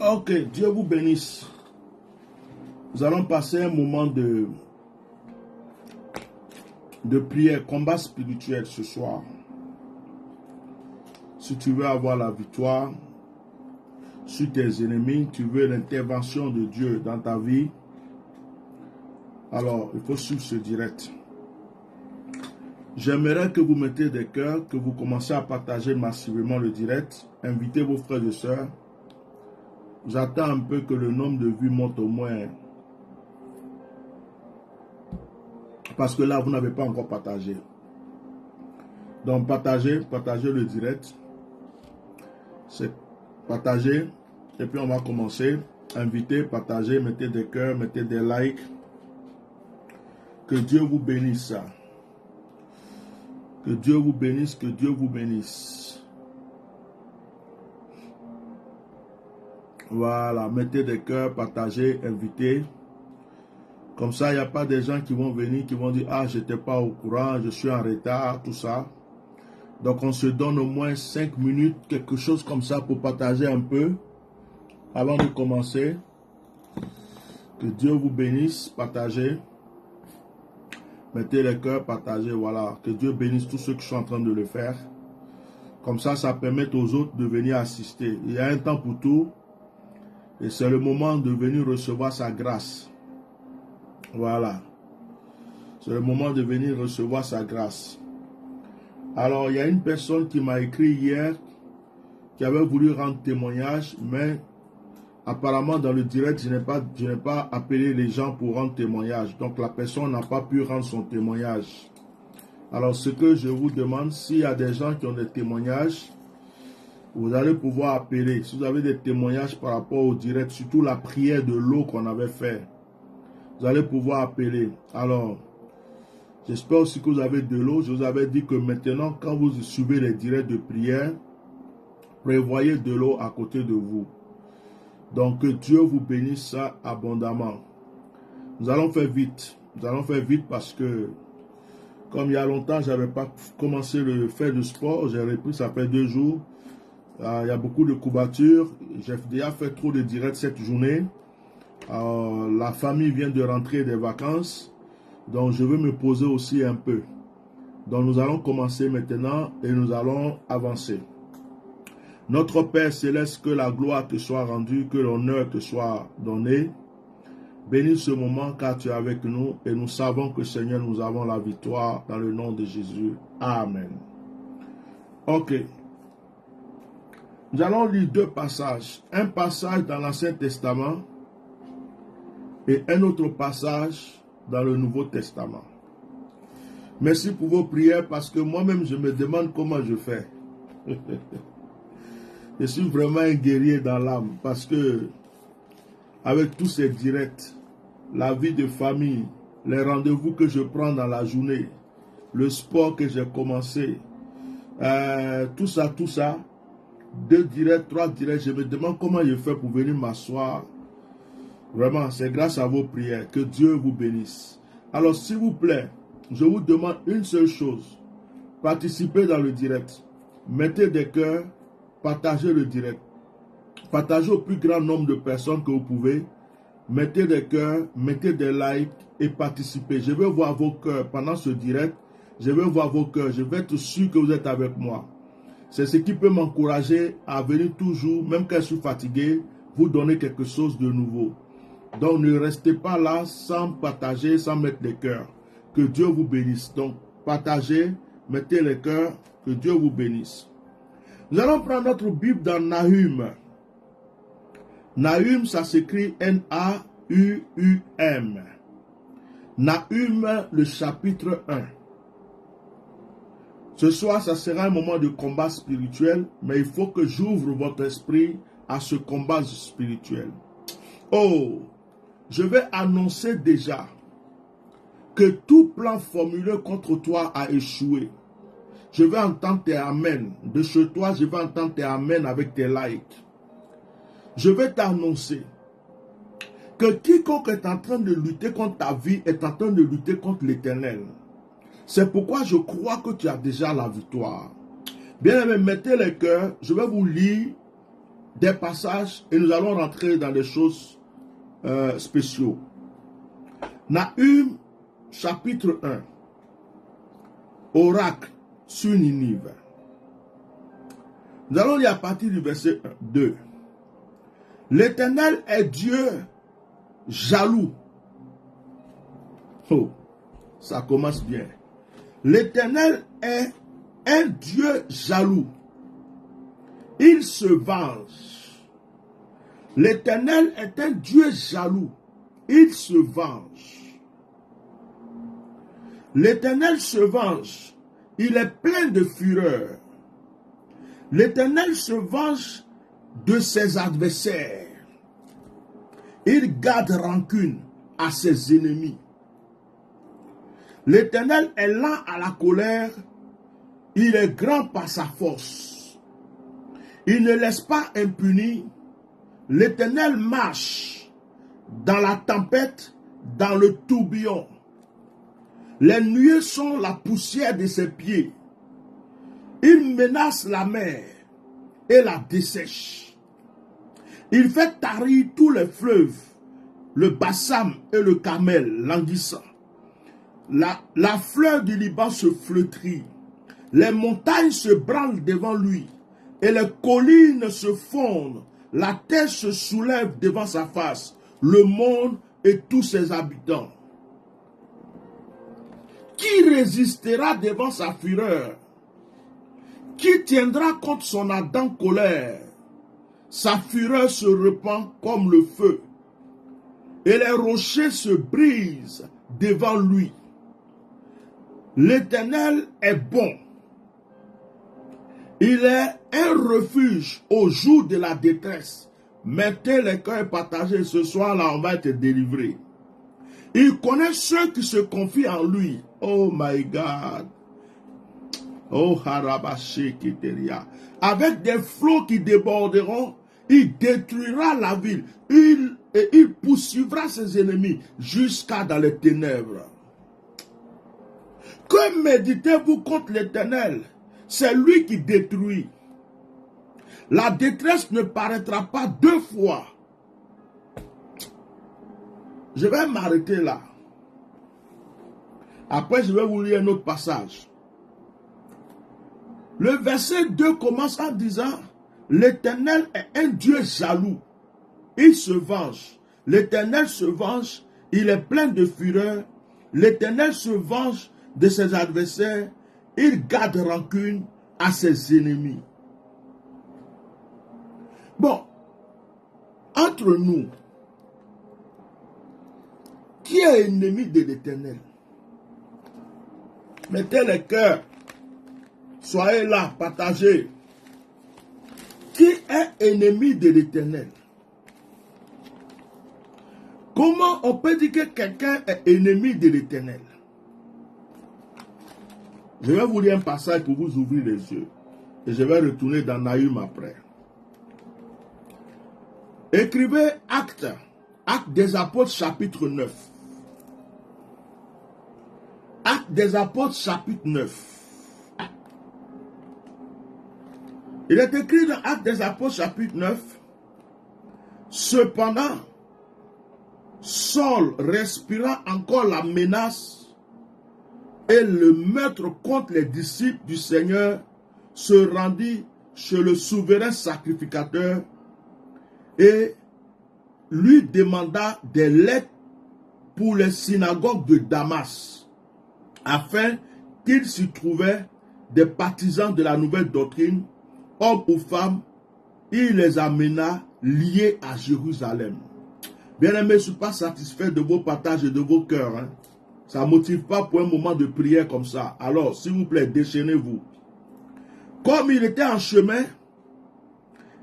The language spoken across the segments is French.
Ok, Dieu vous bénisse. Nous allons passer un moment de prière, combat spirituel ce soir. Si tu veux avoir la victoire sur tes ennemis, tu veux l'intervention de Dieu dans ta vie, alors il faut suivre ce direct. J'aimerais que vous mettiez des cœurs, que vous commenciez à partager massivement le direct. Invitez vos frères et sœurs. J'attends un peu que le nombre de vues monte au moins. Parce que là, vous n'avez pas encore partagé. Donc, partagez le direct. C'est partager. Et puis, on va commencer. Invitez, partagez, mettez des cœurs, mettez des likes. Que Dieu vous bénisse. Que Dieu vous bénisse, que Dieu vous bénisse. Voilà, mettez des cœurs, partagez, invitez. Comme ça, il n'y a pas des gens qui vont venir, qui vont dire « Ah, je n'étais pas au courant, je suis en retard, tout ça. » Donc, on se donne au moins 5 minutes, quelque chose comme ça pour partager un peu avant de commencer. Que Dieu vous bénisse, partagez. Mettez les cœurs, partagez, voilà. Que Dieu bénisse tous ceux qui sont en train de le faire. Comme ça, ça permet aux autres de venir assister. Il y a un temps pour tout. Et c'est le moment de venir recevoir sa grâce. Voilà. C'est le moment de venir recevoir sa grâce. Alors, il y a une personne qui m'a écrit hier, qui avait voulu rendre témoignage, mais apparemment dans le direct, je n'ai pas appelé les gens pour rendre témoignage. Donc, la personne n'a pas pu rendre son témoignage. Alors, ce que je vous demande, s'il y a des gens qui ont des témoignages, vous allez pouvoir appeler. Si vous avez des témoignages par rapport au direct, surtout la prière de l'eau qu'on avait fait, vous allez pouvoir appeler. Alors, j'espère aussi que vous avez de l'eau. Je vous avais dit que maintenant, quand vous suivez les directs de prière, prévoyez de l'eau à côté de vous. Donc, que Dieu vous bénisse ça abondamment. Nous allons faire vite. Nous allons faire vite parce que, comme il y a longtemps, je n'avais pas commencé le faire de sport. J'ai repris, ça fait 2 jours. Il y a beaucoup de courbatures. J'ai déjà fait trop de directs cette journée. La famille vient de rentrer des vacances. Donc, je veux me poser aussi un peu. Donc, nous allons commencer maintenant et nous allons avancer. Notre Père Céleste, que la gloire te soit rendue, que l'honneur te soit donné. Bénis ce moment car tu es avec nous et nous savons que, Seigneur, nous avons la victoire dans le nom de Jésus. Amen. Ok. Nous allons lire 2 passages. Un passage dans l'Ancien Testament et un autre passage dans le Nouveau Testament. Merci pour vos prières parce que moi-même je me demande comment je fais. Je suis vraiment un guerrier dans l'âme parce que avec tous ces directs, la vie de famille, les rendez-vous que je prends dans la journée, le sport que j'ai commencé, tout ça, 2 directs, 3 directs, je me demande comment je fais pour venir m'asseoir. Vraiment, c'est grâce à vos prières. Que Dieu vous bénisse. Alors, s'il vous plaît, je vous demande une seule chose. Participez dans le direct. Mettez des cœurs, partagez le direct. Partagez au plus grand nombre de personnes que vous pouvez. Mettez des cœurs, mettez des likes et participez. Je vais voir vos cœurs pendant ce direct. Je vais voir vos cœurs. Je vais être sûr que vous êtes avec moi. C'est ce qui peut m'encourager à venir toujours, même quand je suis fatigué, vous donner quelque chose de nouveau. Donc ne restez pas là sans partager, sans mettre des cœurs. Que Dieu vous bénisse. Donc partagez, mettez les cœurs, que Dieu vous bénisse. Nous allons prendre notre Bible dans Nahum. Nahum, ça s'écrit N-A-U-U-M. Nahum, le chapitre 1. Ce soir, ça sera un moment de combat spirituel, mais il faut que j'ouvre votre esprit à ce combat spirituel. Oh, je vais annoncer déjà que tout plan formulé contre toi a échoué. Je vais entendre tes amen. De chez toi, je vais entendre tes amen avec tes likes. Je vais t'annoncer que quiconque est en train de lutter contre ta vie est en train de lutter contre l'Éternel. C'est pourquoi je crois que tu as déjà la victoire. Bien aimé, mettez les cœurs. Je vais vous lire des passages et nous allons rentrer dans des choses spéciaux. Nahum, chapitre 1. Oracle sur Ninive. Nous allons lire à partir du verset 2. L'Éternel est Dieu jaloux. Oh, ça commence bien. L'Éternel est un Dieu jaloux. Il se venge. L'Éternel est un Dieu jaloux. Il se venge. L'Éternel se venge. Il est plein de fureur. L'Éternel se venge de ses adversaires. Il garde rancune à ses ennemis. L'Éternel est lent à la colère. Il est grand par sa force. Il ne laisse pas impuni. L'Éternel marche dans la tempête, dans le tourbillon. Les nuées sont la poussière de ses pieds. Il menace la mer et la dessèche. Il fait tarir tous les fleuves, le Bassam et le Carmel languissant. La fleur du Liban se flétrit. Les montagnes se branlent devant lui et les collines se fondent. La terre se soulève devant sa face, le monde et tous ses habitants. Qui résistera devant sa fureur? Qui tiendra contre son ardente colère? Sa fureur se répand comme le feu, et les rochers se brisent devant lui. L'Éternel est bon. Il est un refuge au jour de la détresse. Mettez les cœurs partagés ce soir-là, on va être délivré. Il connaît ceux qui se confient en lui. Oh my God. Oh Harabashi Kiteria. Avec des flots qui déborderont, il détruira la ville. Il poursuivra ses ennemis jusqu'à dans les ténèbres. Que méditez-vous contre l'Éternel? C'est lui qui détruit. La détresse ne paraîtra pas 2 fois. Je vais m'arrêter là. Après, je vais vous lire un autre passage. Le verset 2 commence en disant: l'Éternel est un Dieu jaloux. Il se venge. L'Éternel se venge. Il est plein de fureur. L'Éternel se venge de ses adversaires. Il garde rancune à ses ennemis. Bon, entre nous, qui Qui est ennemi de l'Éternel? Mettez les cœurs. Soyez là, partagez. Qui est ennemi de l'Éternel? Comment on peut dire que quelqu'un est ennemi de l'Éternel? Je vais vous lire un passage pour vous ouvrir les yeux. Et je vais retourner dans Nahum après. Écrivez Actes des Apôtres chapitre 9. Actes des Apôtres chapitre 9. Il est écrit dans Actes des Apôtres chapitre 9. Cependant, Saul respira encore la menace et le meurtre contre les disciples du Seigneur se rendit chez le souverain sacrificateur et lui demanda des lettres pour les synagogues de Damas, afin qu'il s'y trouvait des partisans de la nouvelle doctrine, hommes ou femmes. Il les amena liés à Jérusalem. Bien-aimés, je ne suis pas satisfait de vos partages et de vos cœurs. Hein. Ça ne motive pas pour un moment de prière comme ça. Alors, s'il vous plaît, déchaînez-vous. Comme il était en chemin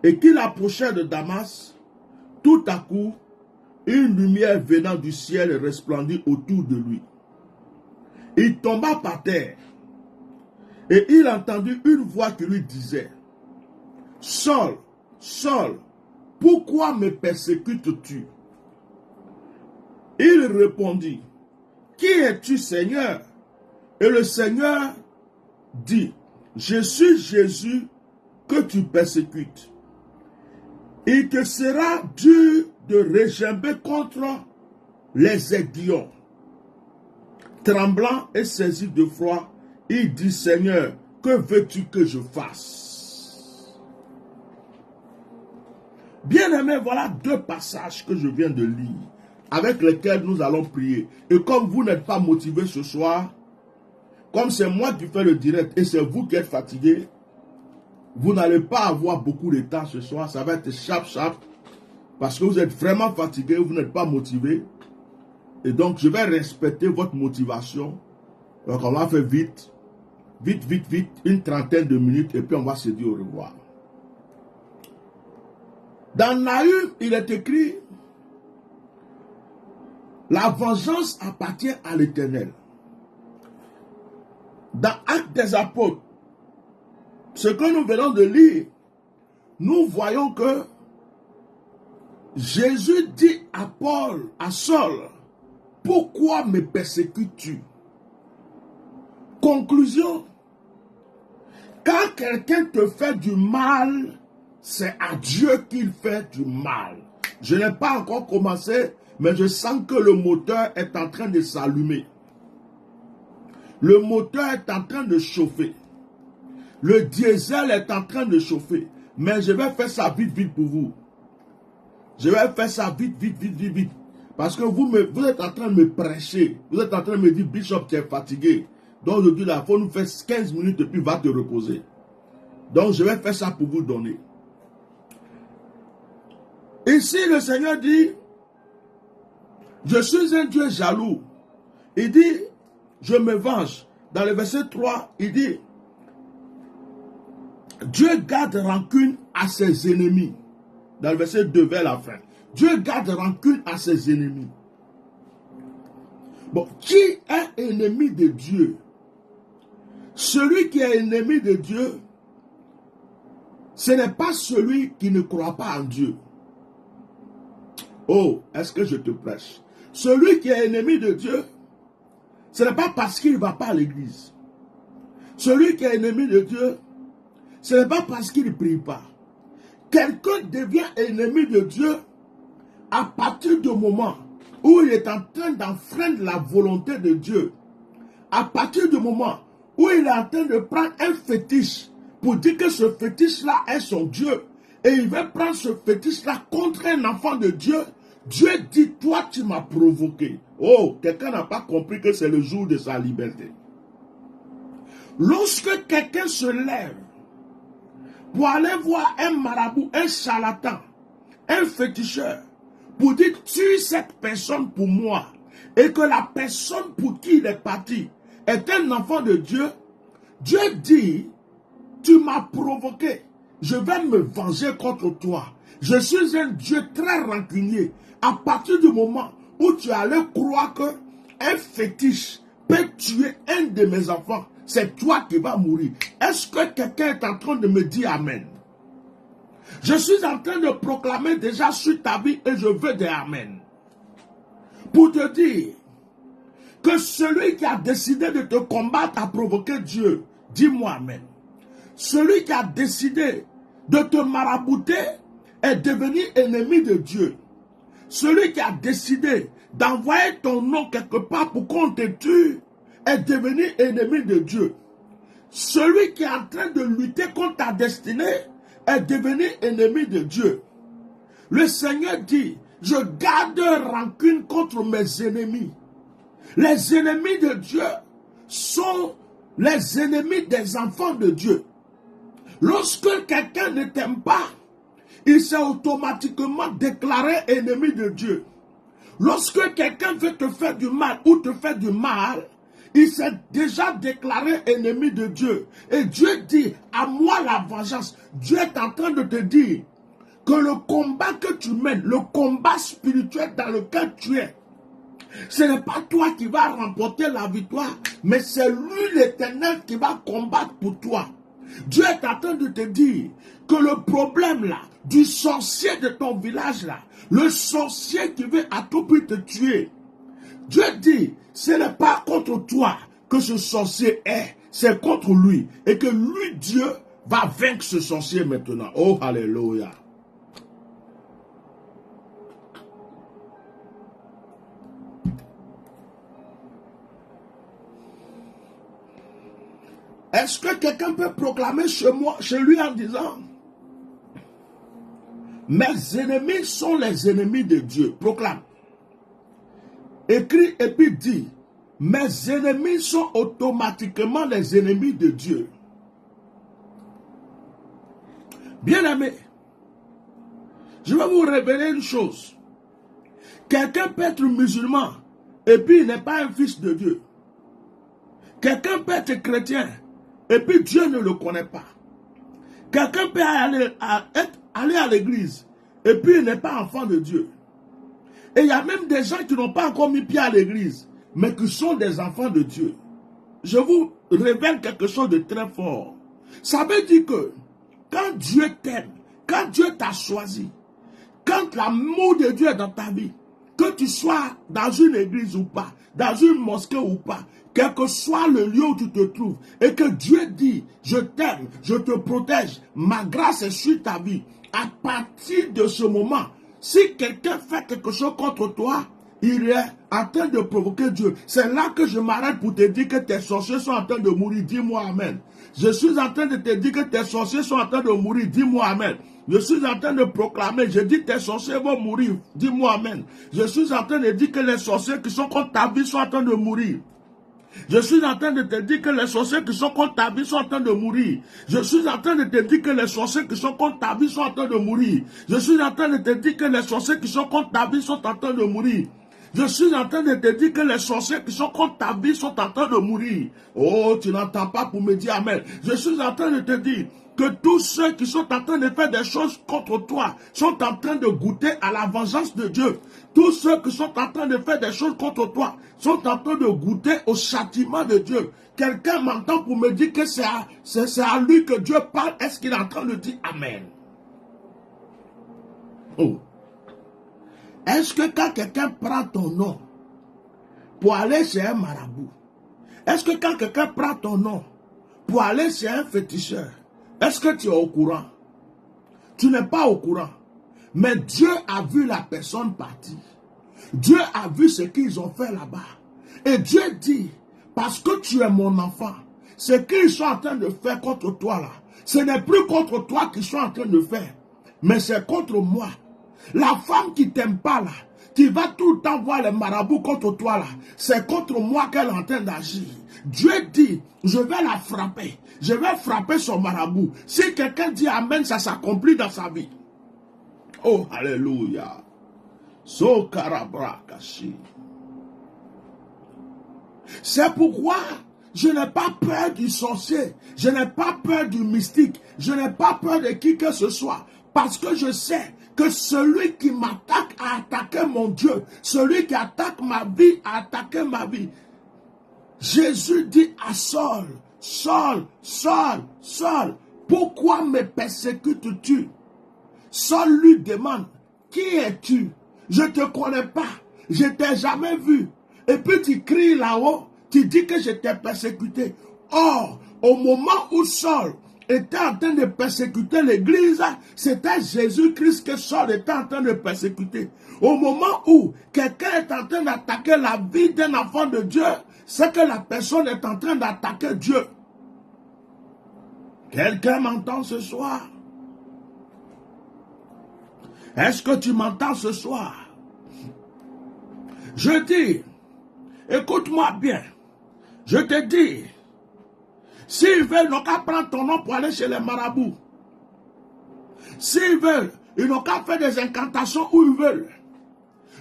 et qu'il approchait de Damas, tout à coup, une lumière venant du ciel resplendit autour de lui. Il tomba par terre et il entendit une voix qui lui disait: Saul, Saul, pourquoi me persécutes-tu? Il répondit: Qui es-tu, Seigneur? Et le Seigneur dit: Je suis Jésus que tu persécutes. Il te sera dur de regimber contre les aiguillons. Tremblant et saisi de froid, il dit: Seigneur, que veux-tu que je fasse? Bien-aimés, voilà deux passages que je viens de lire, avec lesquels nous allons prier. Et comme vous n'êtes pas motivé ce soir, comme c'est moi qui fais le direct et c'est vous qui êtes fatigué, vous n'allez pas avoir beaucoup de temps ce soir. Ça va être sharp, parce que vous êtes vraiment fatigué, vous n'êtes pas motivé. Et donc, je vais respecter votre motivation. Donc, on va faire vite, une trentaine de minutes, et puis on va se dire au revoir. Dans Nahum, il est écrit: la vengeance appartient à l'Éternel. Dans Actes des Apôtres, ce que nous venons de lire, nous voyons que Jésus dit à Paul, à Saul: pourquoi me persécutes-tu? Conclusion: quand quelqu'un te fait du mal, c'est à Dieu qu'il fait du mal. Je n'ai pas encore commencé, mais je sens que le moteur est en train de s'allumer. Le moteur est en train de chauffer. Le diesel est en train de chauffer. Mais je vais faire ça vite pour vous. Je vais faire ça vite. Parce que vous êtes en train de me prêcher. Vous êtes en train de me dire: Bishop, tu es fatigué. Donc je dis là, il faut nous faire 15 minutes et puis va te reposer. Donc je vais faire ça pour vous donner. Ici, le Seigneur dit: je suis un Dieu jaloux. Il dit: je me venge. Dans le verset 3, il dit: Dieu garde rancune à ses ennemis. Dans le verset 2 vers la fin. Dieu garde rancune à ses ennemis. Bon, qui est ennemi de Dieu? Celui qui est ennemi de Dieu, ce n'est pas celui qui ne croit pas en Dieu. Oh, est-ce que je te prêche? Celui qui est ennemi de Dieu, ce n'est pas parce qu'il ne va pas à l'église. Celui qui est ennemi de Dieu, ce n'est pas parce qu'il ne prie pas. Quelqu'un devient ennemi de Dieu à partir du moment où il est en train d'enfreindre la volonté de Dieu. À partir du moment où il est en train de prendre un fétiche pour dire que ce fétiche-là est son Dieu. Et il va prendre ce fétiche-là contre un enfant de Dieu. Dieu dit: toi tu m'as provoqué. Oh, quelqu'un n'a pas compris que c'est le jour de sa liberté. Lorsque quelqu'un se lève pour aller voir un marabout, un charlatan, un féticheur, pour dire: tue cette personne pour moi, et que la personne pour qui il est parti est un enfant de Dieu, Dieu dit, tu m'as provoqué, je vais me venger contre toi. Je suis un Dieu très rancunier. À partir du moment où tu allais croire qu'un fétiche peut tuer un de mes enfants, c'est toi qui vas mourir. Est-ce que quelqu'un est en train de me dire Amen? Je suis en train de proclamer déjà sur ta vie et je veux des Amen. Pour te dire que celui qui a décidé de te combattre a provoqué Dieu. Dis-moi Amen. Celui qui a décidé de te marabouter est devenu ennemi de Dieu. Celui qui a décidé d'envoyer ton nom quelque part pour qu'on te tue est devenu ennemi de Dieu. Celui qui est en train de lutter contre ta destinée est devenu ennemi de Dieu. Le Seigneur dit, je garde rancune contre mes ennemis. Les ennemis de Dieu sont les ennemis des enfants de Dieu. Lorsque quelqu'un ne t'aime pas, il s'est automatiquement déclaré ennemi de Dieu. Lorsque quelqu'un veut te faire du mal ou te fait du mal, il s'est déjà déclaré ennemi de Dieu. Et Dieu dit, à moi la vengeance. Dieu est en train de te dire que le combat que tu mènes, le combat spirituel dans lequel tu es, ce n'est pas toi qui vas remporter la victoire, mais c'est lui l'Éternel qui va combattre pour toi. Dieu est en train de te dire que le problème là, du sorcier de ton village là, le sorcier qui veut à tout prix te tuer, Dieu dit, ce n'est pas contre toi que ce sorcier est, c'est contre lui. Et que lui, Dieu, va vaincre ce sorcier maintenant. Oh, alléluia. Est-ce que quelqu'un peut proclamer chez lui en disant, mes ennemis sont les ennemis de Dieu. Proclame. Écris et puis dis, mes ennemis sont automatiquement les ennemis de Dieu. Bien-aimé, je vais vous révéler une chose. Quelqu'un peut être musulman et puis il n'est pas un fils de Dieu. Quelqu'un peut être chrétien et puis Dieu ne le connaît pas. Quelqu'un peut aller à l'église et puis il n'est pas enfant de Dieu. Et il y a même des gens qui n'ont pas encore mis pied à l'église, mais qui sont des enfants de Dieu. Je vous révèle quelque chose de très fort. Ça veut dire que quand Dieu t'aime, quand Dieu t'a choisi, quand l'amour de Dieu est dans ta vie, que tu sois dans une église ou pas, dans une mosquée ou pas, quel que soit le lieu où tu te trouves, et que Dieu dit, je t'aime, je te protège, ma grâce est sur ta vie. À partir de ce moment, si quelqu'un fait quelque chose contre toi, il est en train de provoquer Dieu. C'est là que je m'arrête pour te dire que tes sorciers sont en train de mourir. Dis-moi Amen. Je suis en train de te dire que tes sorciers sont en train de mourir. Dis-moi Amen. Je suis en train de proclamer. Je dis tes sorciers vont mourir. Dis-moi Amen. Je suis en train de dire que les sorciers qui sont contre ta vie sont en train de mourir. Je suis en train de te dire que les sorciers qui sont contre ta vie sont en train de mourir. Je suis en train de te dire que les sorciers qui sont contre ta vie sont en train de mourir. Je suis en train de te dire que les sorciers qui sont contre ta vie sont en train de mourir. Je suis en train de te dire que les sorciers qui sont contre ta vie sont en train de mourir. Oh, tu n'entends pas pour me dire Amen. Je suis en train de te dire que tous ceux qui sont en train de faire des choses contre toi sont en train de goûter à la vengeance de Dieu. Tous ceux qui sont en train de faire des choses contre toi sont en train de goûter au châtiment de Dieu. Quelqu'un m'entend pour me dire que c'est à lui que Dieu parle. Est-ce qu'il est en train de dire Amen? Oh. Est-ce que quand quelqu'un prend ton nom pour aller chez un marabout, est-ce que quand quelqu'un prend ton nom pour aller chez un féticheur, est-ce que tu es au courant? Tu n'es pas au courant. Mais Dieu a vu la personne partir. Dieu a vu ce qu'ils ont fait là-bas. Et Dieu dit, parce que tu es mon enfant, ce qu'ils sont en train de faire contre toi là, ce n'est plus contre toi qu'ils sont en train de faire, mais c'est contre moi. La femme qui t'aime pas là, qui va tout le temps voir les marabouts contre toi là, c'est contre moi qu'elle est en train d'agir. Dieu dit, je vais la frapper. Je vais frapper son marabout. Si quelqu'un dit Amen, ça s'accomplit dans sa vie. Oh, alléluia. So karabra kashi. C'est pourquoi je n'ai pas peur du sorcier, je n'ai pas peur du mystique, je n'ai pas peur de qui que ce soit, parce que je sais que celui qui m'attaque a attaqué mon Dieu, celui qui attaque ma vie a attaqué ma vie. Jésus dit à Saul, Saul, Saul, Saul, pourquoi me persécutes-tu? Saul lui demande, qui es-tu? Je ne te connais pas, je ne t'ai jamais vu. Et puis tu cries là-haut, tu dis que je t'ai persécuté. Or, au moment où Saul était en train de persécuter l'église, c'était Jésus-Christ que Saul était en train de persécuter. Au moment où quelqu'un est en train d'attaquer la vie d'un enfant de Dieu, c'est que la personne est en train d'attaquer Dieu. Quelqu'un m'entend ce soir? Est-ce que tu m'entends ce soir? Je dis, écoute-moi bien, je te dis, s'ils veulent, ils n'ont qu'à prendre ton nom pour aller chez les marabouts. S'ils veulent, ils n'ont qu'à faire des incantations où ils veulent.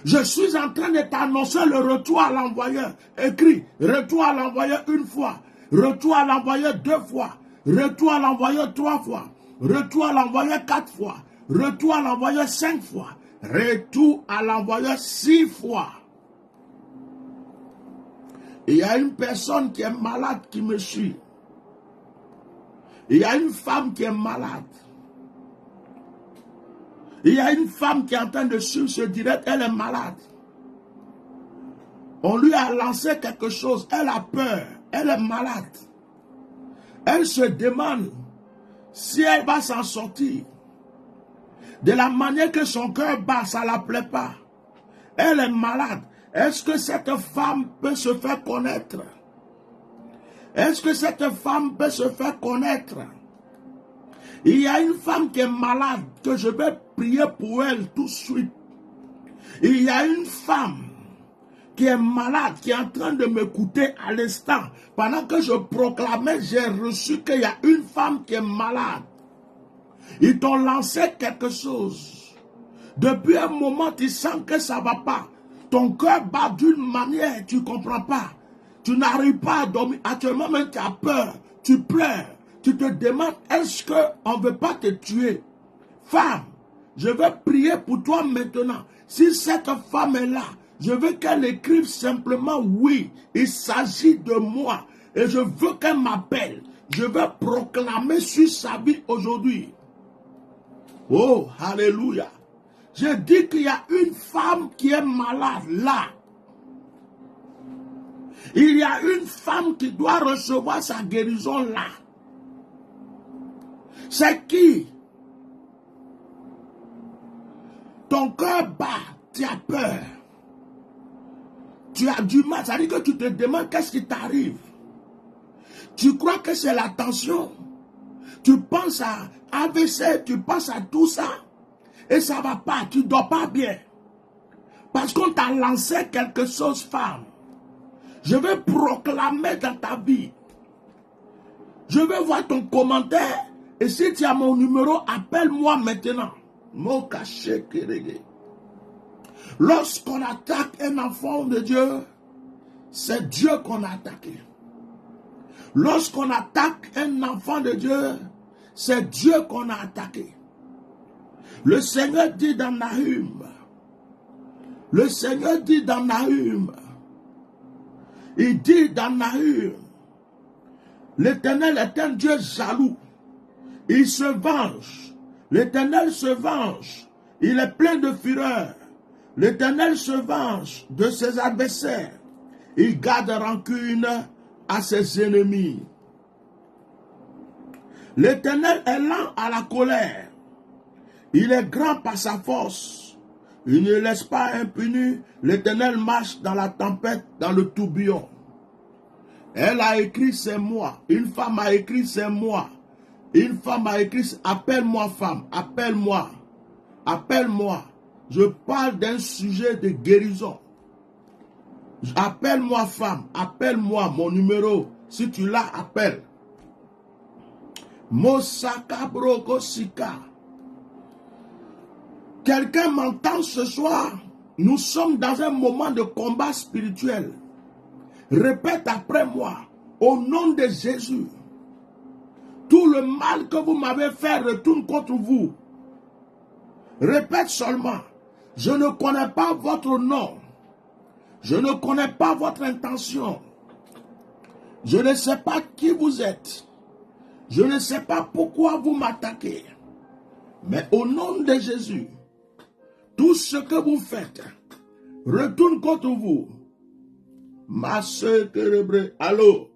Je suis en train de t'annoncer le retour à l'envoyeur. Écrit, retour à l'envoyeur une fois, retour à l'envoyeur 2 fois, retour à l'envoyeur 3 fois, retour à l'envoyeur 4 fois, retour à l'envoyeur 5 fois, retour à l'envoyeur 6 fois. Il y a une personne qui est malade qui me suit. Il y a une femme qui est malade. Il y a une femme qui est en train de suivre ce direct, elle est malade. On lui a lancé quelque chose, elle a peur, elle est malade. Elle se demande si elle va s'en sortir. De la manière que son cœur bat, ça ne la plaît pas. Elle est malade. Est-ce que cette femme peut se faire connaître? Est-ce que cette femme peut se faire connaître? Il y a une femme qui est malade, que je vais prier pour elle tout de suite. Il y a une femme qui est malade, qui est en train de m'écouter à l'instant. Pendant que je proclamais, j'ai reçu qu'il y a une femme qui est malade. Ils t'ont lancé quelque chose. Depuis un moment, tu sens que ça ne va pas. Ton cœur bat d'une manière, tu ne comprends pas. Tu n'arrives pas à dormir. Actuellement, même tu as peur, tu pleures. Tu te demandes, est-ce qu'on ne veut pas te tuer? Femme, je vais prier pour toi maintenant. Si cette femme est là, je veux qu'elle écrive simplement oui, il s'agit de moi. Et je veux qu'elle m'appelle. Je vais proclamer sur sa vie aujourd'hui. Oh, alléluia. Je dis qu'il y a une femme qui est malade là. Il y a une femme qui doit recevoir sa guérison là. C'est qui? Ton cœur bat, tu as peur. Tu as du mal, ça veut dire que tu te demandes qu'est-ce qui t'arrive. Tu crois que c'est la tension. Tu penses à AVC, tu penses à tout ça. Et ça ne va pas, tu ne dors pas bien. Parce qu'on t'a lancé quelque chose, femme. Je vais proclamer dans ta vie. Je vais voir ton commentaire. Et si tu as mon numéro, appelle-moi maintenant. Mon cachet kérégué. Lorsqu'on attaque un enfant de Dieu, c'est Dieu qu'on a attaqué. Lorsqu'on attaque un enfant de Dieu, c'est Dieu qu'on a attaqué. Le Seigneur dit dans Nahum, le Seigneur dit dans Nahum, il dit dans Nahum, l'Éternel est un Dieu jaloux. Il se venge. L'Éternel se venge. Il est plein de fureur. L'Éternel se venge de ses adversaires. Il garde rancune à ses ennemis. L'Éternel est lent à la colère. Il est grand par sa force. Il ne laisse pas impuni. L'Éternel marche dans la tempête, dans le tourbillon. Elle a écrit, c'est moi. Une femme a écrit, c'est moi. Une femme a écrit, appelle-moi femme, appelle-moi. Appelle-moi. Je parle d'un sujet de guérison. Appelle-moi femme, appelle-moi, mon numéro. Si tu l'as, appelle. Mosaka broko sika. Quelqu'un m'entend ce soir? Nous sommes dans un moment de combat spirituel. Répète après moi, au nom de Jésus. Tout le mal que vous m'avez fait retourne contre vous. Répète seulement, je ne connais pas votre nom. Je ne connais pas votre intention. Je ne sais pas qui vous êtes. Je ne sais pas pourquoi vous m'attaquez. Mais au nom de Jésus, tout ce que vous faites retourne contre vous. Ma soeur Térébré, allô?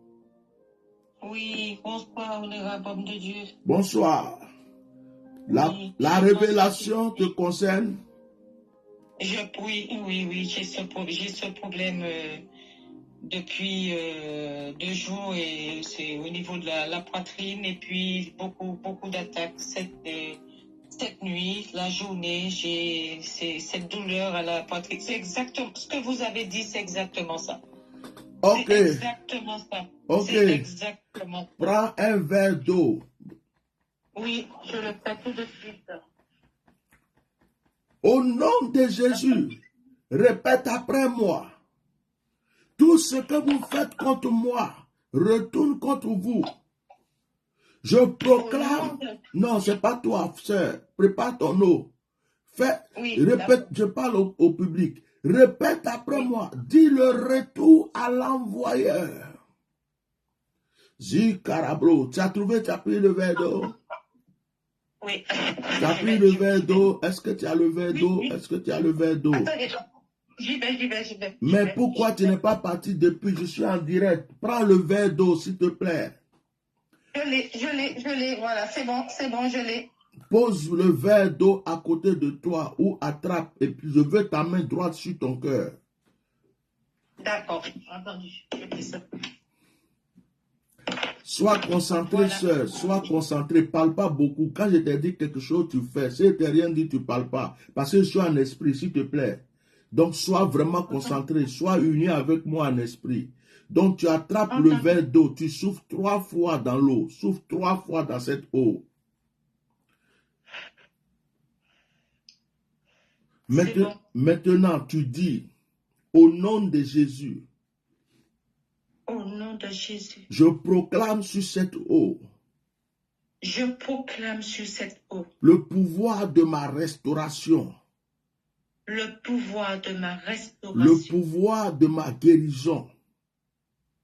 Oui, bonsoir, honorable homme de Dieu. Bonsoir. Oui, La je révélation te concerne? Oui, j'ai ce problème depuis 2 jours et c'est au niveau de la poitrine et puis beaucoup d'attaques. Cette nuit, la journée, j'ai cette douleur à la poitrine. C'est exactement ce que vous avez dit, c'est exactement ça. Ok. C'est exactement ça. Ok. C'est exactement ça. Prends un verre d'eau. Oui, je le fais tout de suite. Au nom de Jésus, répète après moi. Tout ce que vous faites contre moi retourne contre vous. Je proclame. Non, c'est pas toi, sœur. Prépare ton eau. Répète, je parle au public. Répète après moi. Dis le retour à l'envoyeur. Zikarabro, tu as pris le verre d'eau? Oui. Tu as pris le verre d'eau? Est-ce que tu as le verre d'eau? Est-ce que tu as le verre d'eau? J'y vais. Mais pourquoi tu n'es pas parti depuis? Je suis en direct. Prends le verre d'eau, s'il te plaît. Je l'ai, voilà, c'est bon, je l'ai. Pose le verre d'eau à côté de toi ou attrape et puis je veux ta main droite sur ton cœur. D'accord, entendu. Je fais ça. Sois concentré, sœur, sois concentré, parle pas beaucoup. Quand je t'ai dit quelque chose, tu fais. Si je t'ai rien dit, tu parles pas. Parce que je suis en esprit, s'il te plaît. Donc, sois vraiment concentré, sois uni avec moi en esprit. Donc, tu attrapes le verre d'eau, tu souffles 3 fois dans l'eau, souffle 3 fois dans cette eau. Maintenant, tu dis, au nom de Jésus, au nom de Jésus, je proclame sur cette eau, je proclame sur cette eau le pouvoir de ma restauration, le pouvoir de ma restauration, le pouvoir de ma guérison,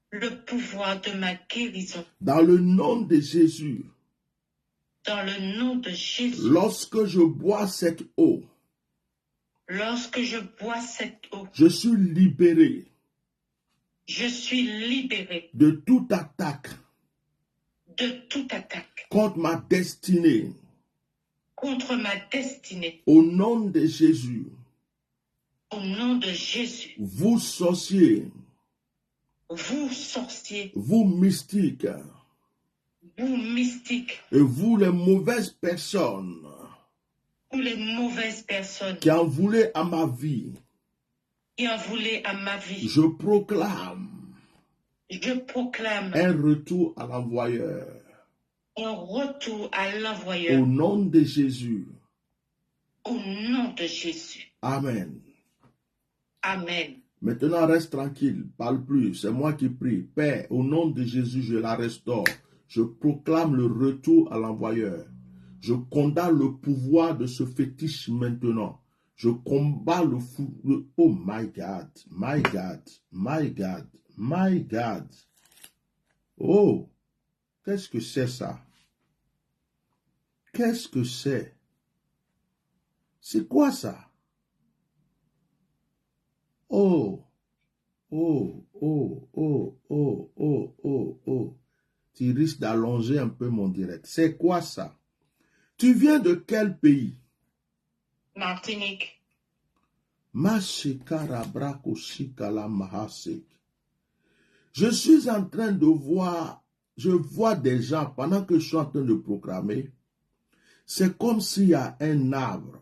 le pouvoir de ma guérison, dans le nom de Jésus. Dans le nom de Jésus. Lorsque je bois cette eau, lorsque je bois cette eau, je suis libéré. Je suis libéré de toute attaque. De toute attaque. Contre ma destinée. Contre ma destinée. Au nom de Jésus. Au nom de Jésus. Vous sorciers. Vous sorciers. Vous mystiques. Vous mystiques. Et vous les mauvaises personnes. Vous les mauvaises personnes. Qui en voulaient à ma vie. Qui en voulaient à ma vie. Je proclame. Je proclame. Un retour à l'envoyeur. Un retour à l'envoyeur. Au nom de Jésus. Au nom de Jésus. Amen. Amen. Maintenant, reste tranquille, parle plus, c'est moi qui prie. Père, au nom de Jésus, je la restaure. Je proclame le retour à l'envoyeur. Je condamne le pouvoir de ce fétiche maintenant. Je combats le fou. Oh my God, my God, my God, my God. Oh, qu'est-ce que c'est ça? Qu'est-ce que c'est? C'est quoi ça? Oh, oh, oh, oh, oh, oh, oh, oh. Tu risques d'allonger un peu mon direct. C'est quoi ça? Tu viens de quel pays? Martinique. Je suis en train de voir, je vois des gens, pendant que je suis en train de proclamer, c'est comme s'il y a un arbre.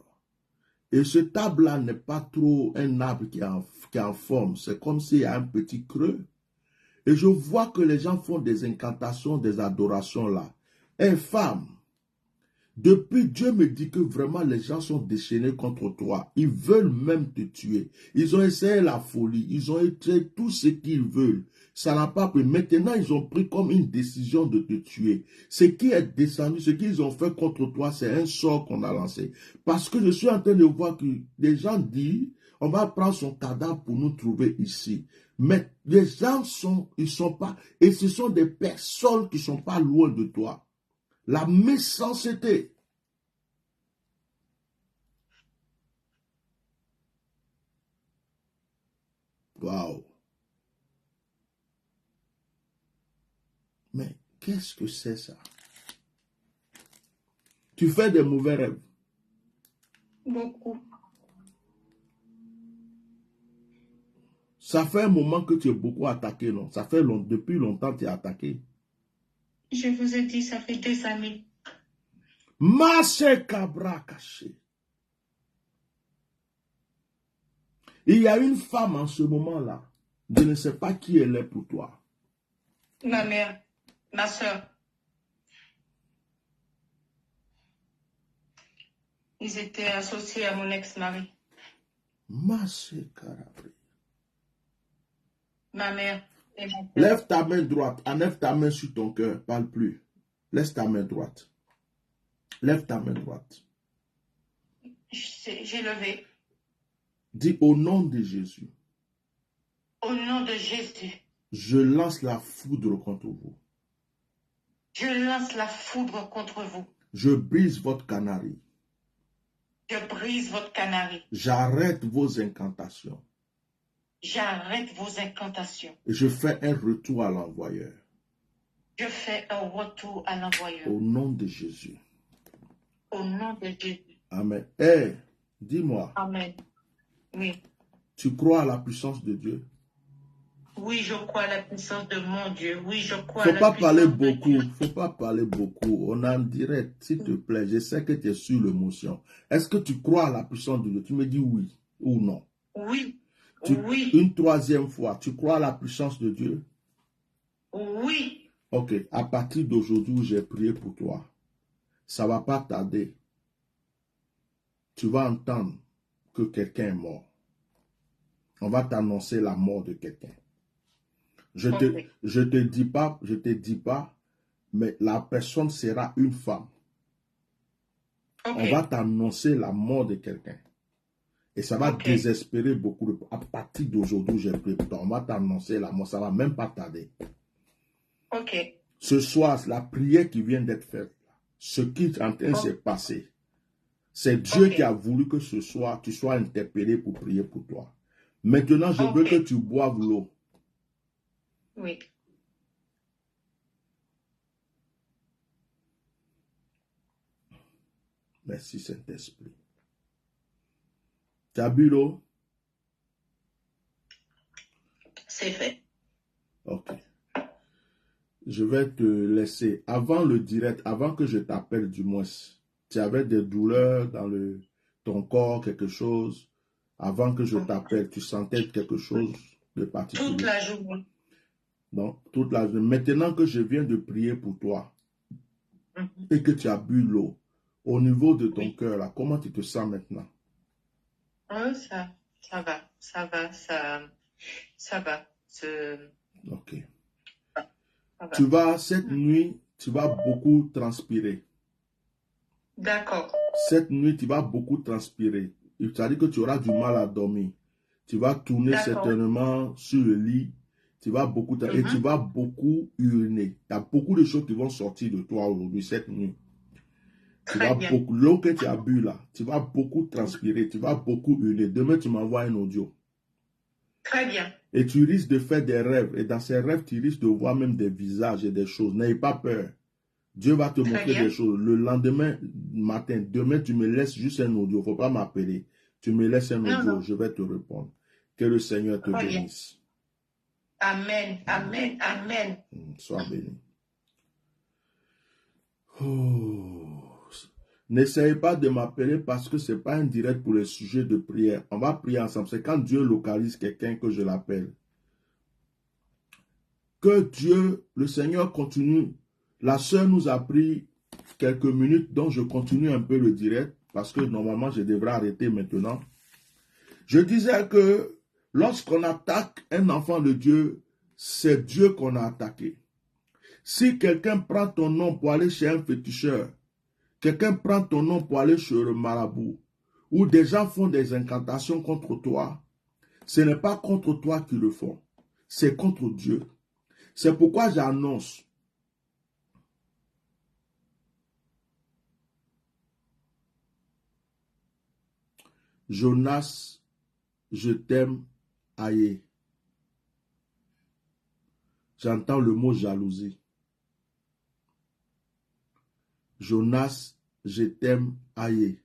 Et cet arbre-là n'est pas trop un arbre qui est en forme. C'est comme s'il y a un petit creux. Et je vois que les gens font des incantations, des adorations là. Et femme, Depuis, Dieu me dit que vraiment les gens sont déchaînés contre toi. Ils veulent même te tuer. Ils ont essayé la folie. Ils ont essayé tout ce qu'ils veulent. Ça n'a pas pris. Maintenant, ils ont pris comme une décision de te tuer. Ce qui est descendu, ce qu'ils ont fait contre toi, c'est un sort qu'on a lancé. Parce que je suis en train de voir que les gens disent, on va prendre son cadavre pour nous trouver ici. Mais les gens ils sont pas, et ce sont des personnes qui sont pas loin de toi. La méchanceté. Waouh. Mais qu'est-ce que c'est ça? Tu fais des mauvais rêves. Beaucoup. Ça fait un moment que tu es beaucoup attaqué, non? Ça fait depuis longtemps que tu es attaqué. Je vous ai dit, ça fait des années. Masse cabra caché. Il y a une femme en ce moment-là. Je ne sais pas qui elle est pour toi. Ma mère, ma soeur. Ils étaient associés à mon ex-mari. Masse carabri. Ma mère et mon père. Lève ta main droite. Enlève ta main sur ton cœur. Parle plus. Laisse ta main droite. Lève ta main droite. J'ai levé. Dis au nom de Jésus. Au nom de Jésus. Je lance la foudre contre vous. Je lance la foudre contre vous. Je brise votre canarie. Je brise votre canarie. J'arrête vos incantations. J'arrête vos incantations. Et je fais un retour à l'envoyeur. Je fais un retour à l'envoyeur. Au nom de Jésus. Au nom de Jésus. Amen. Hey, dis-moi. Amen. Oui. Tu crois à la puissance de Dieu? Oui, je crois à la puissance de mon Dieu. Oui, je crois à Faut la pas puissance parler de beaucoup. Dieu. Faut pas parler beaucoup. On est en direct, s'il te plaît. Je sais que tu es sur l'émotion. Est-ce que tu crois à la puissance de Dieu? Tu me dis oui ou non. Oui. Oui. Une troisième fois, tu crois à la puissance de Dieu? Oui. Ok, à partir d'aujourd'hui, j'ai prié pour toi. Ça ne va pas tarder. Tu vas entendre que quelqu'un est mort. On va t'annoncer la mort de quelqu'un. Je te dis pas, mais la personne sera une femme. On va t'annoncer la mort de quelqu'un. Et ça va désespérer beaucoup. À partir d'aujourd'hui, j'ai prié pour toi. On va t'annoncer la mort. Ça ne va même pas tarder. Ok. Ce soir, la prière qui vient d'être faite, ce qui est en train de se passer, c'est Dieu qui a voulu que ce soir, tu sois interpellé pour prier pour toi. Maintenant, je veux que tu boives l'eau. Oui. Merci Saint-Esprit. Tu as bu l'eau? C'est fait. Ok. Je vais te laisser. Avant le direct, avant que je t'appelle du moins, tu avais des douleurs dans ton corps, quelque chose. Avant que je t'appelle, tu sentais quelque chose de particulier? Toute la journée. Donc, toute la journée. Maintenant que je viens de prier pour toi et que tu as bu l'eau, au niveau de ton cœur, là, comment tu te sens maintenant? Ça va. Ok. Cette nuit, tu vas beaucoup transpirer. D'accord. Cette nuit, tu vas beaucoup transpirer. C'est-à-dire que tu auras du mal à dormir. Tu vas tourner certainement sur le lit. Tu vas beaucoup, et tu vas beaucoup uriner. Il y a beaucoup de choses qui vont sortir de toi aujourd'hui, cette nuit. L'eau que tu as bu là, tu vas beaucoup transpirer, tu vas beaucoup uriner. Demain, tu m'envoies un audio. Très bien. Et tu risques de faire des rêves. Et dans ces rêves, tu risques de voir même des visages et des choses. N'ayez pas peur. Dieu va te montrer des choses. Le lendemain matin, demain, tu me laisses juste un audio. Il ne faut pas m'appeler. Tu me laisses un audio, je vais te répondre. Que le Seigneur te bénisse. Amen, amen, amen. Sois béni. Oh. N'essayez pas de m'appeler parce que ce n'est pas un direct pour les sujets de prière. On va prier ensemble. C'est quand Dieu localise quelqu'un que je l'appelle. Que Dieu, le Seigneur continue. La sœur nous a pris quelques minutes, donc je continue un peu le direct, parce que normalement je devrais arrêter maintenant. Je disais que lorsqu'on attaque un enfant de Dieu, c'est Dieu qu'on a attaqué. Si quelqu'un prend ton nom pour aller chez un féticheur, quelqu'un prend ton nom pour aller chez le marabout, ou des gens font des incantations contre toi, ce n'est pas contre toi qu'ils le font, c'est contre Dieu. C'est pourquoi j'annonce. Jonas, je t'aime, aïe. J'entends le mot jalousie. Jonas, je t'aime, aïe.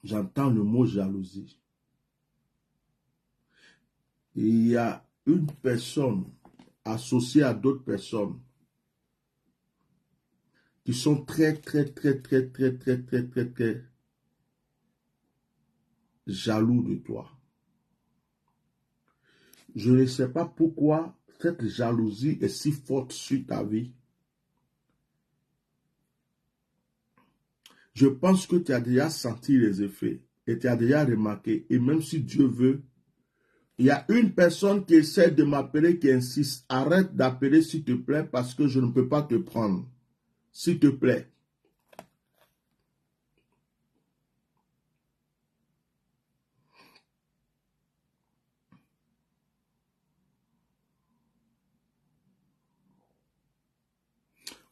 J'entends le mot jalousie. Il y a une personne associée à d'autres personnes qui sont très jaloux de toi. Je ne sais pas pourquoi cette jalousie est si forte sur ta vie. Je pense que tu as déjà senti les effets et tu as déjà remarqué. Et même si Dieu veut, il y a une personne qui essaie de m'appeler, qui insiste. Arrête d'appeler s'il te plaît parce que je ne peux pas te prendre. S'il te plaît.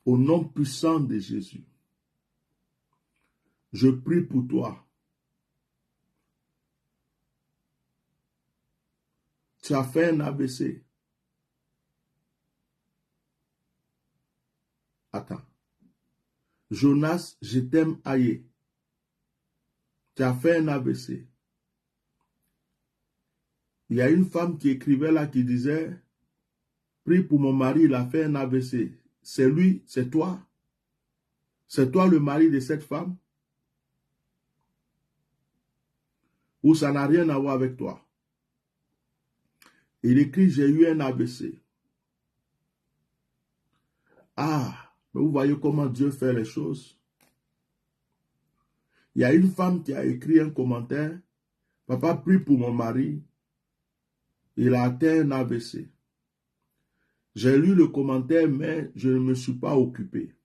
Au nom puissant de Jésus, je prie pour toi. Tu as fait un AVC. Attends. Jonas, je t'aime, aïe. Tu as fait un AVC. Il y a une femme qui écrivait là qui disait, prie pour mon mari, il a fait un AVC. C'est lui, c'est toi. C'est toi le mari de cette femme? Ou ça n'a rien à voir avec toi? Il écrit, j'ai eu un AVC. Ah, mais vous voyez comment Dieu fait les choses. Il y a une femme qui a écrit un commentaire. Papa, prie pour mon mari. Il a atteint un AVC. J'ai lu le commentaire, mais je ne me suis pas occupé.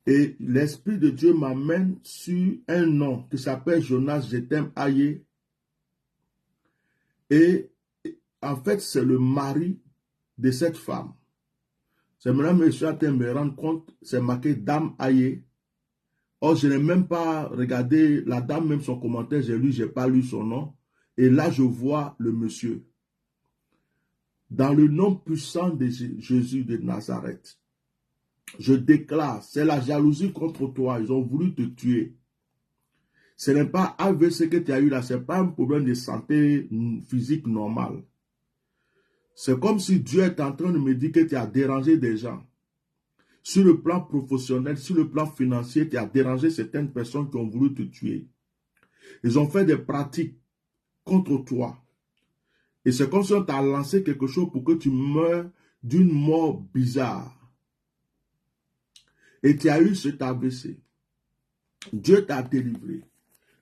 Et l'Esprit de Dieu m'amène sur un nom qui s'appelle Jonas, je t'aime, aïe. Et en fait, c'est le mari de cette femme. C'est maintenant que je suis en train de me rendre compte, c'est marqué Dame aïe. Or, je n'ai même pas regardé la dame, même son commentaire, j'ai lu, je n'ai pas lu son nom. Et là, je vois le monsieur. Dans le nom puissant de Jésus de Nazareth, je déclare, c'est la jalousie contre toi. Ils ont voulu te tuer. Ce n'est pas AVC que tu as eu là, ce n'est pas un problème de santé physique normale. C'est comme si Dieu est en train de me dire que tu as dérangé des gens. Sur le plan professionnel, sur le plan financier, tu as dérangé certaines personnes qui ont voulu te tuer. Ils ont fait des pratiques contre toi. Et c'est comme si on t'a lancé quelque chose pour que tu meurs d'une mort bizarre. Et tu as eu cet AVC. Dieu t'a délivré.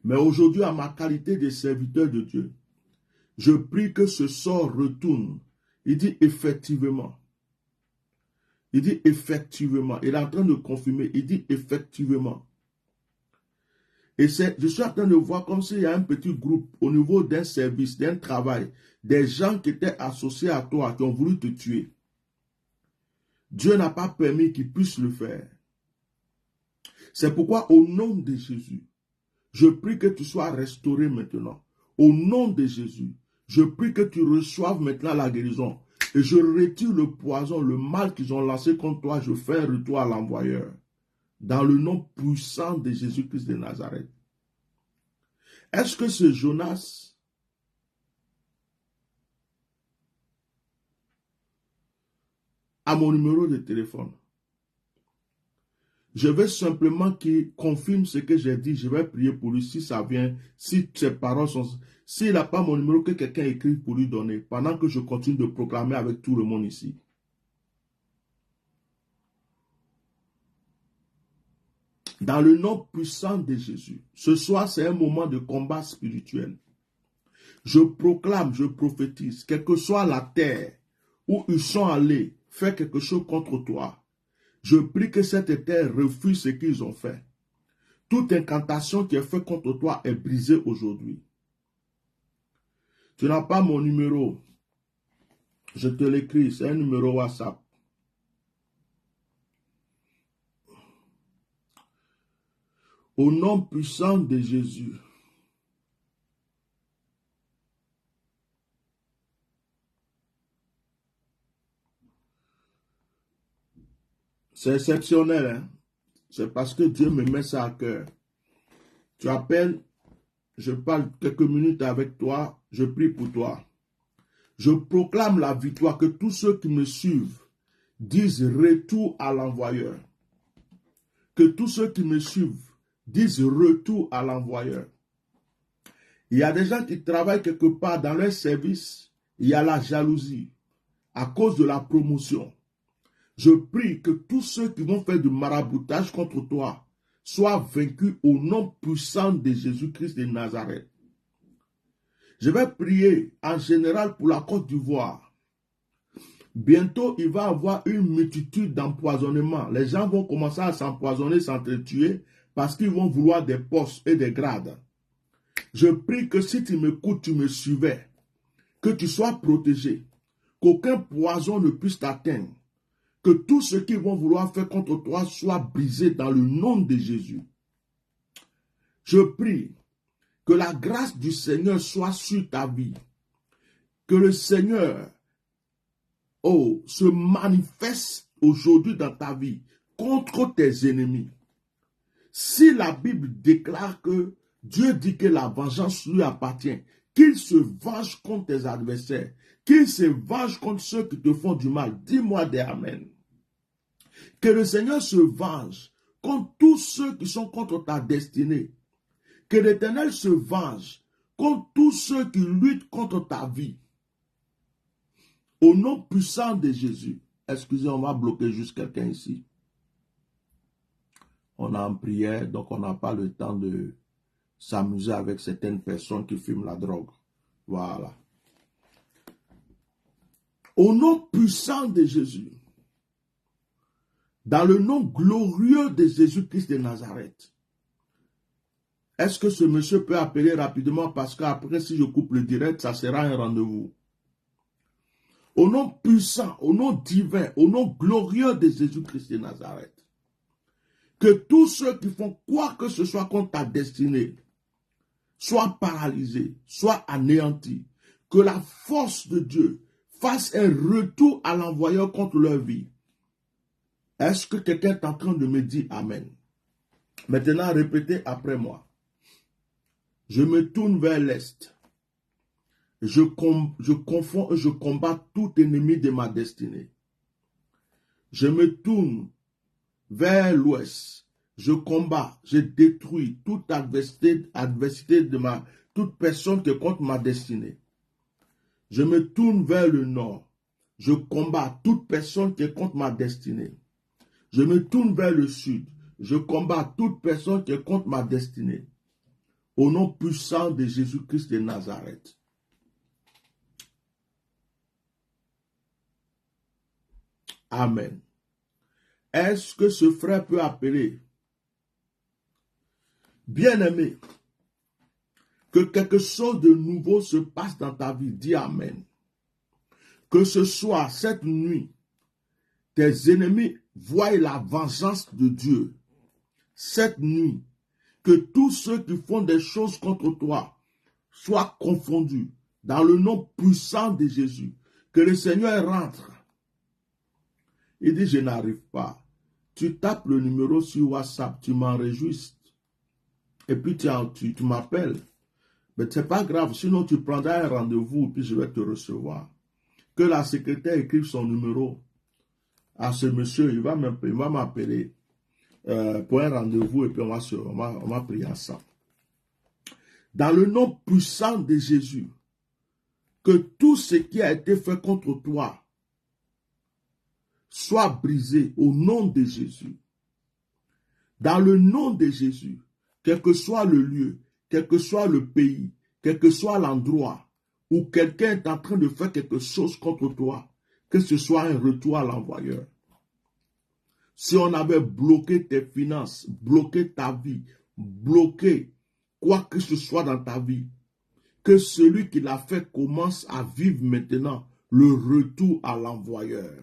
Mais aujourd'hui, à ma qualité de serviteur de Dieu, je prie que ce sort retourne. Il dit effectivement. Il dit effectivement. Il est en train de confirmer. Il dit effectivement. Et je suis en train de voir comme s'il y a un petit groupe au niveau d'un service, d'un travail, des gens qui étaient associés à toi, qui ont voulu te tuer. Dieu n'a pas permis qu'ils puissent le faire. C'est pourquoi au nom de Jésus, je prie que tu sois restauré maintenant. Au nom de Jésus, je prie que tu reçoives maintenant la guérison. Et je retire le poison, le mal qu'ils ont lancé contre toi, je fais un retour à l'envoyeur. Dans le nom puissant de Jésus-Christ de Nazareth. Est-ce que ce Jonas a mon numéro de téléphone? Je veux simplement qu'il confirme ce que j'ai dit. Je vais prier pour lui si ça vient, si ses paroles sont... S'il n'a pas mon numéro, que quelqu'un écrive pour lui donner, pendant que je continue de proclamer avec tout le monde ici. Dans le nom puissant de Jésus. Ce soir, c'est un moment de combat spirituel. Je proclame, je prophétise, quelle que soit la terre où ils sont allés faire quelque chose contre toi, je prie que cette terre refuse ce qu'ils ont fait. Toute incantation qui est faite contre toi est brisée aujourd'hui. Tu n'as pas mon numéro. Je te l'écris, c'est un numéro WhatsApp. Au nom puissant de Jésus. C'est exceptionnel, hein? C'est parce que Dieu me met ça à cœur. Tu appelles, je parle quelques minutes avec toi, je prie pour toi. Je proclame la victoire, que tous ceux qui me suivent disent retour à l'envoyeur. Que tous ceux qui me suivent disent retour à l'envoyeur. Il y a des gens qui travaillent quelque part dans leur service, il y a la jalousie à cause de la promotion. Je prie que tous ceux qui vont faire du maraboutage contre toi soient vaincus au nom puissant de Jésus-Christ de Nazareth. Je vais prier en général pour la Côte d'Ivoire. Bientôt, il va y avoir une multitude d'empoisonnements. Les gens vont commencer à s'empoisonner, s'entretuer, parce qu'ils vont vouloir des postes et des grades. Je prie que si tu m'écoutes, tu me suivais, que tu sois protégé, qu'aucun poison ne puisse t'atteindre, que tout ce qu'ils vont vouloir faire contre toi soit brisé dans le nom de Jésus. Je prie que la grâce du Seigneur soit sur ta vie, que le Seigneur se manifeste aujourd'hui dans ta vie contre tes ennemis. Si la Bible déclare que Dieu dit que la vengeance lui appartient, qu'il se venge contre tes adversaires, qu'il se venge contre ceux qui te font du mal, dis-moi des amen. Que le Seigneur se venge contre tous ceux qui sont contre ta destinée. Que l'Éternel se venge contre tous ceux qui luttent contre ta vie. Au nom puissant de Jésus. Excusez, on va bloquer juste quelqu'un ici. On est en prière, donc on n'a pas le temps de s'amuser avec certaines personnes qui fument la drogue. Voilà. Au nom puissant de Jésus. Dans le nom glorieux de Jésus-Christ de Nazareth. Est-ce que ce monsieur peut appeler rapidement parce qu'après, si je coupe le direct, ça sera un rendez-vous. Au nom puissant, au nom divin, au nom glorieux de Jésus-Christ de Nazareth. Que tous ceux qui font quoi que ce soit contre ta destinée soient paralysés, soient anéantis. Que la force de Dieu fasse un retour à l'envoyeur contre leur vie. Est-ce que quelqu'un est en train de me dire Amen? Maintenant, répétez après moi. Je me tourne vers l'Est. Je confonds et je combats tout ennemi de ma destinée. Je me tourne vers l'Ouest. Je combats, je détruis toute adversité de toute personne qui est contre ma destinée. Je me tourne vers le Nord. Je combats toute personne qui est contre ma destinée. Je me tourne vers le Sud. Je combats toute personne qui est contre ma destinée. Au nom puissant de Jésus-Christ de Nazareth. Amen. Est-ce que ce frère peut appeler? Bien-aimé, que quelque chose de nouveau se passe dans ta vie. Dis Amen. Que ce soit cette nuit, tes ennemis voient la vengeance de Dieu. Cette nuit, que tous ceux qui font des choses contre toi soient confondus dans le nom puissant de Jésus. Que le Seigneur rentre. Il dit, je n'arrive pas. Tu tapes le numéro sur WhatsApp, tu m'enregistres. Et puis tu m'appelles. Mais ce n'est pas grave, sinon tu prendras un rendez-vous, puis je vais te recevoir. Que la secrétaire écrive son numéro à ce monsieur, il va m'appeler pour un rendez-vous, et puis on va prier ensemble. Dans le nom puissant de Jésus, que tout ce qui a été fait contre toi soit brisé au nom de Jésus. Dans le nom de Jésus, quel que soit le lieu, quel que soit le pays, quel que soit l'endroit où quelqu'un est en train de faire quelque chose contre toi, que ce soit un retour à l'envoyeur. Si on avait bloqué tes finances, bloqué ta vie, bloqué quoi que ce soit dans ta vie, que celui qui l'a fait commence à vivre maintenant le retour à l'envoyeur.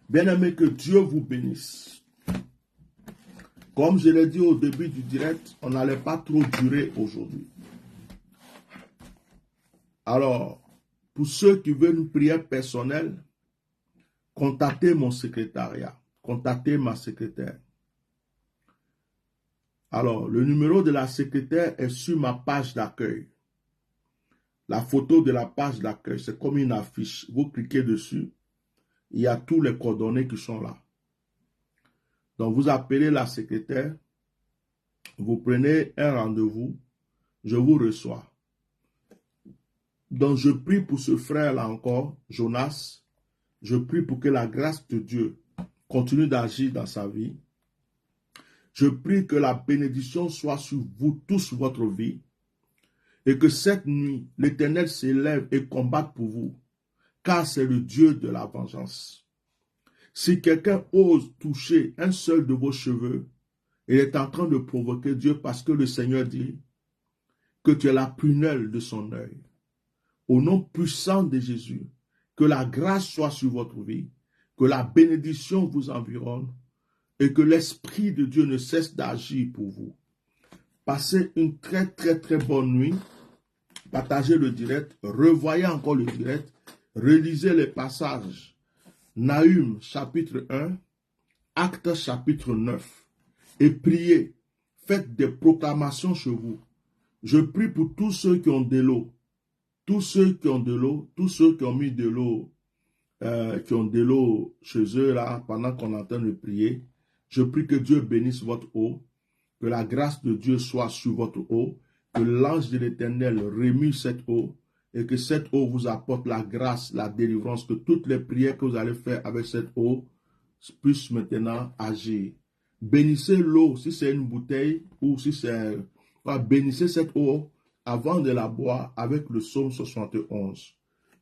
Bien-aimé, que Dieu vous bénisse. Comme je l'ai dit au début du direct, on n'allait pas trop durer aujourd'hui. Alors, pour ceux qui veulent une prière personnelle, contactez mon secrétariat, contactez ma secrétaire. Alors, le numéro de la secrétaire est sur ma page d'accueil. La photo de la page d'accueil, c'est comme une affiche. Vous cliquez dessus, il y a tous les coordonnées qui sont là. Donc, vous appelez la secrétaire, vous prenez un rendez-vous, je vous reçois. Donc, je prie pour ce frère-là encore, Jonas. Je prie pour que la grâce de Dieu continue d'agir dans sa vie. Je prie que la bénédiction soit sur vous tous, votre vie. Et que cette nuit, l'Éternel s'élève et combatte pour vous. Car c'est le Dieu de la vengeance. Si quelqu'un ose toucher un seul de vos cheveux, il est en train de provoquer Dieu parce que le Seigneur dit que tu es la prunelle de son œil. Au nom puissant de Jésus, que la grâce soit sur votre vie, que la bénédiction vous environne et que l'Esprit de Dieu ne cesse d'agir pour vous. Passez une très bonne nuit. Partagez le direct, revoyez encore le direct, relisez les passages. Nahum chapitre 1, Actes chapitre 9 et priez, faites des proclamations chez vous. Je prie pour tous ceux qui ont de l'eau, tous ceux qui ont de l'eau, tous ceux qui ont mis de l'eau, qui ont de l'eau chez eux là, pendant qu'on est en train de prier. Je prie que Dieu bénisse votre eau, que la grâce de Dieu soit sur votre eau, que l'ange de l'Éternel remue cette eau et que cette eau vous apporte la grâce, la délivrance, que toutes les prières que vous allez faire avec cette eau puissent maintenant agir. Bénissez l'eau si c'est une bouteille ou si c'est... bénissez cette eau avant de la boire avec le psaume 71.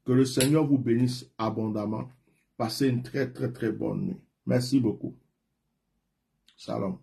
Que le Seigneur vous bénisse abondamment. Passez une très bonne nuit. Merci beaucoup. Shalom.